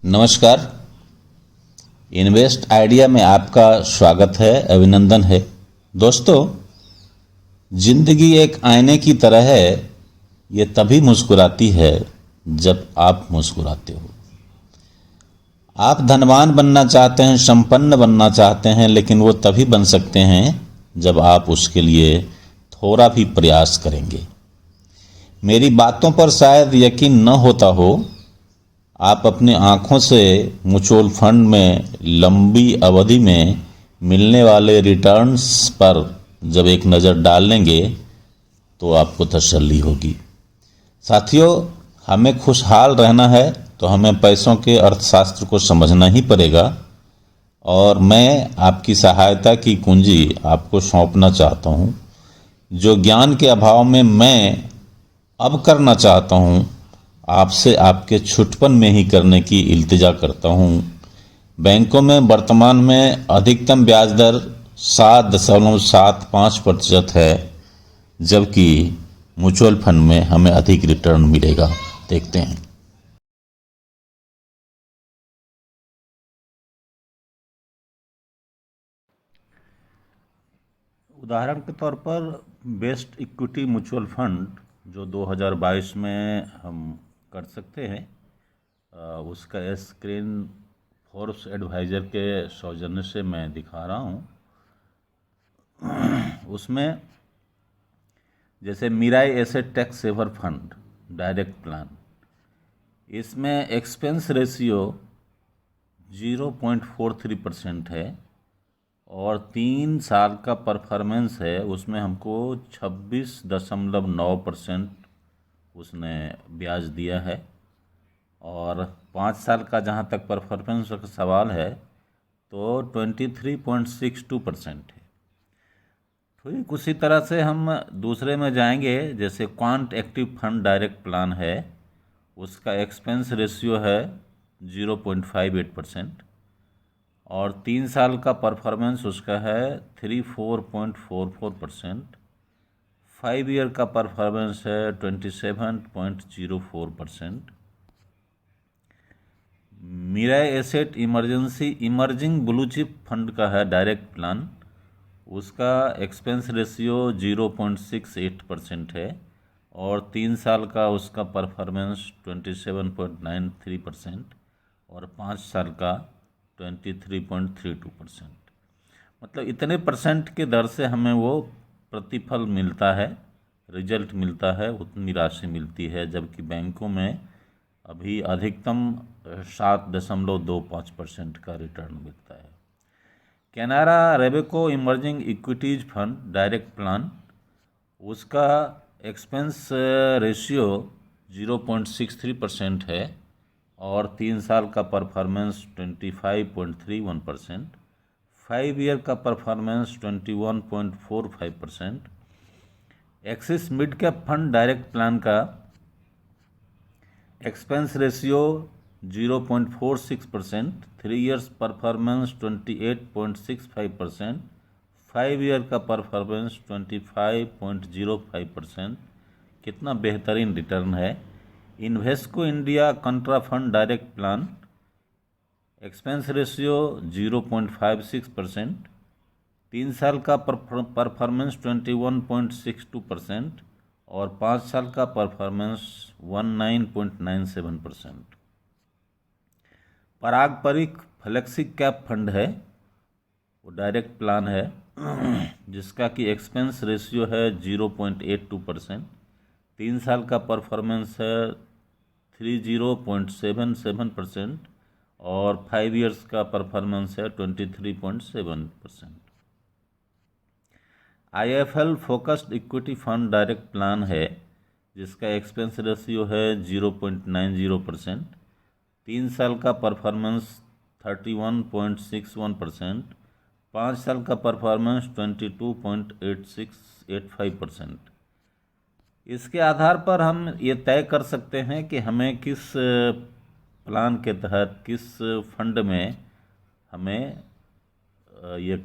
नमस्कार। Invest idea में आपका स्वागत है, अभिनंदन है। दोस्तों, जिंदगी एक आईने की तरह है। ये तभी मुस्कुराती है जब आप मुस्कुराते हो। आप धनवान बनना चाहते हैं, संपन्न बनना चाहते हैं, लेकिन वो तभी बन सकते हैं जब आप उसके लिए थोड़ा भी प्रयास करेंगे। मेरी बातों पर शायद यकीन न होता हो। आप अपनी आंखों से म्यूचुअल फंड में लंबी अवधि में मिलने वाले रिटर्न्स पर जब एक नज़र डाल लेंगे तो आपको तसल्ली होगी। साथियों, हमें खुशहाल रहना है तो हमें पैसों के अर्थशास्त्र को समझना ही पड़ेगा। और मैं आपकी सहायता की कुंजी आपको सौंपना चाहता हूँ। जो ज्ञान के अभाव में मैं अब करना चाहता हूँ, आपसे आपके छुटपन में ही करने की इल्तिजा करता हूँ। बैंकों में वर्तमान में अधिकतम ब्याज दर 7.75% है, जबकि म्यूचुअल फंड में हमें अधिक रिटर्न मिलेगा। देखते हैं। उदाहरण के तौर पर बेस्ट इक्विटी म्यूचुअल फंड जो 2022 में हम कर सकते हैं, उसका स्क्रीन फोर्ब्स एडवाइज़र के सौजन्य से मैं दिखा रहा हूँ। उसमें जैसे Mirae asset tax saver fund direct plan, इसमें एक्सपेंस रेशियो 0.43% है और 3 साल का परफॉर्मेंस है। उसमें हमको 26.9% उसने ब्याज दिया है। और 5 साल का जहाँ तक परफॉर्मेंस का सवाल है तो 23.62% है। ठीक उसी तरह से हम दूसरे में जाएंगे। जैसे quant active fund direct plan है, उसका एक्सपेंस रेशियो है 0.58% और 3 साल का परफॉर्मेंस उसका है 34.44%। 5 ईयर का परफॉर्मेंस है 27.04%। Mirae asset emergency emerging blue chip fund का है डायरेक्ट प्लान, उसका एक्सपेंस रेशियो 0.68% है और 3 साल का उसका परफॉर्मेंस 27.93% और 5 साल का 23.32%। मतलब इतने परसेंट के दर से हमें वो प्रतिफल मिलता है, रिजल्ट मिलता है, उतनी राशि मिलती है। जबकि बैंकों में अभी अधिकतम 7.25% का रिटर्न मिलता है। Canara Robeco emerging equities fund direct plan, उसका एक्सपेंस रेशियो 0.63% है और 3 साल का परफॉर्मेंस 25.31%। 5 ईयर का performance 21.45%। Axis mid cap fund direct plan का expense ratio 0.46%, 3 years performance 28.65%, 5 year का परफॉर्मेंस 25.05%। कितना बेहतरीन रिटर्न है। Invesco India contra fund direct plan, expense ratio 0.56%, 3 साल का परफॉर्मेंस 21.62% और 5 साल का परफॉर्मेंस 19.97%। पारंपरिक फ्लेक्सी कैप फंड है, वो डायरेक्ट प्लान है जिसका कि एक्सपेंस रेशियो है 0.82%, 3 साल का परफॉर्मेंस है 30.77% और 5 ईयर्स का परफॉर्मेंस है 23.7%। IIFL focused equity fund direct plan है, जिसका एक्सपेंस रेशियो है 0.90%, 3 साल का परफॉर्मेंस 31.61%, 5 साल का परफॉर्मेंस 22.85%। इसके आधार पर हम ये तय कर सकते हैं कि हमें किस प्लान के तहत, किस फंड में हमें ये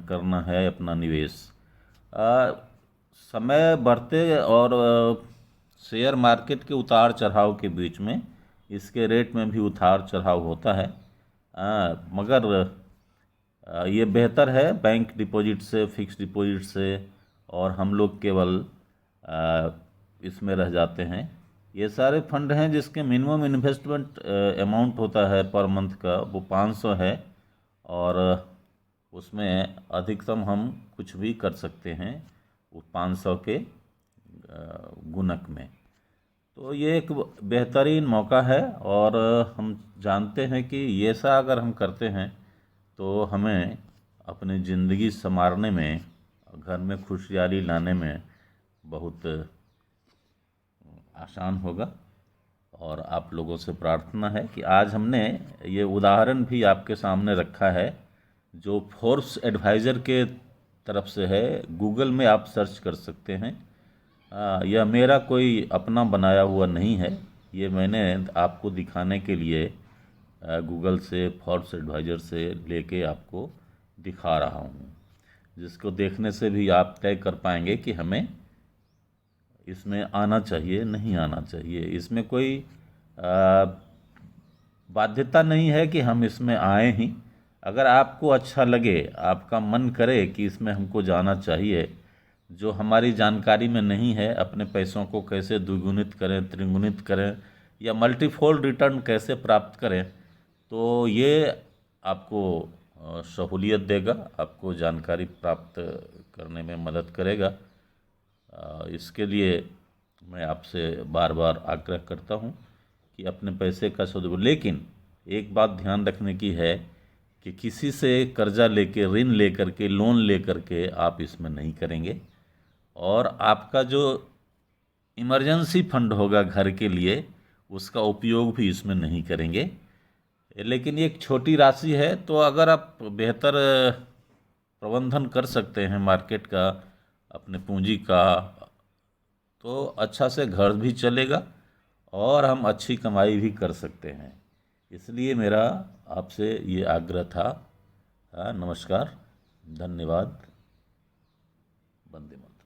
करना है अपना निवेश। समय बढ़ते और शेयर मार्केट के उतार चढ़ाव के बीच में इसके रेट में भी उतार चढ़ाव होता है, मगर ये बेहतर है बैंक डिपॉजिट से, फिक्स डिपॉजिट से, और हम लोग केवल इसमें रह जाते हैं। ये सारे फंड हैं जिसके मिनिमम इन्वेस्टमेंट अमाउंट होता है पर मंथ का, वो 500 है, और उसमें अधिकतम हम कुछ भी कर सकते हैं वो 500 के गुणक में। तो ये एक बेहतरीन मौका है, और हम जानते हैं कि ये सा अगर हम करते हैं तो हमें अपनी ज़िंदगी संवारने में, घर में खुशहाली लाने में बहुत आसान होगा। और आप लोगों से प्रार्थना है कि आज हमने ये उदाहरण भी आपके सामने रखा है जो फोर्ब्स एडवाइज़र के तरफ से है। गूगल में आप सर्च कर सकते हैं। यह मेरा कोई अपना बनाया हुआ नहीं है, ये मैंने आपको दिखाने के लिए गूगल से, फोर्ब्स एडवाइज़र से लेके आपको दिखा रहा हूँ, जिसको देखने से भी आप तय कर पाएंगे कि हमें इसमें आना चाहिए, नहीं आना चाहिए। इसमें कोई बाध्यता नहीं है कि हम इसमें आए ही। अगर आपको अच्छा लगे, आपका मन करे कि इसमें हमको जाना चाहिए, जो हमारी जानकारी में नहीं है, अपने पैसों को कैसे द्विगुणित करें, त्रिगुणित करें, या मल्टीफोल्ड रिटर्न कैसे प्राप्त करें, तो ये आपको सहूलियत देगा, आपको जानकारी प्राप्त करने में मदद करेगा। इसके लिए मैं आपसे बार बार आग्रह करता हूँ कि अपने पैसे का सदुपयोग, लेकिन एक बात ध्यान रखने की है कि किसी से कर्जा लेके, ऋण लेकर के, लोन लेकर के आप इसमें नहीं करेंगे। और आपका जो इमरजेंसी फंड होगा घर के लिए, उसका उपयोग भी इसमें नहीं करेंगे। लेकिन ये एक छोटी राशि है, तो अगर आप बेहतर प्रबंधन कर सकते हैं मार्केट का, अपने पूंजी का, तो अच्छा से घर भी चलेगा और हम अच्छी कमाई भी कर सकते हैं। इसलिए मेरा आपसे ये आग्रह था। नमस्कार, धन्यवाद, वंदे मातरम।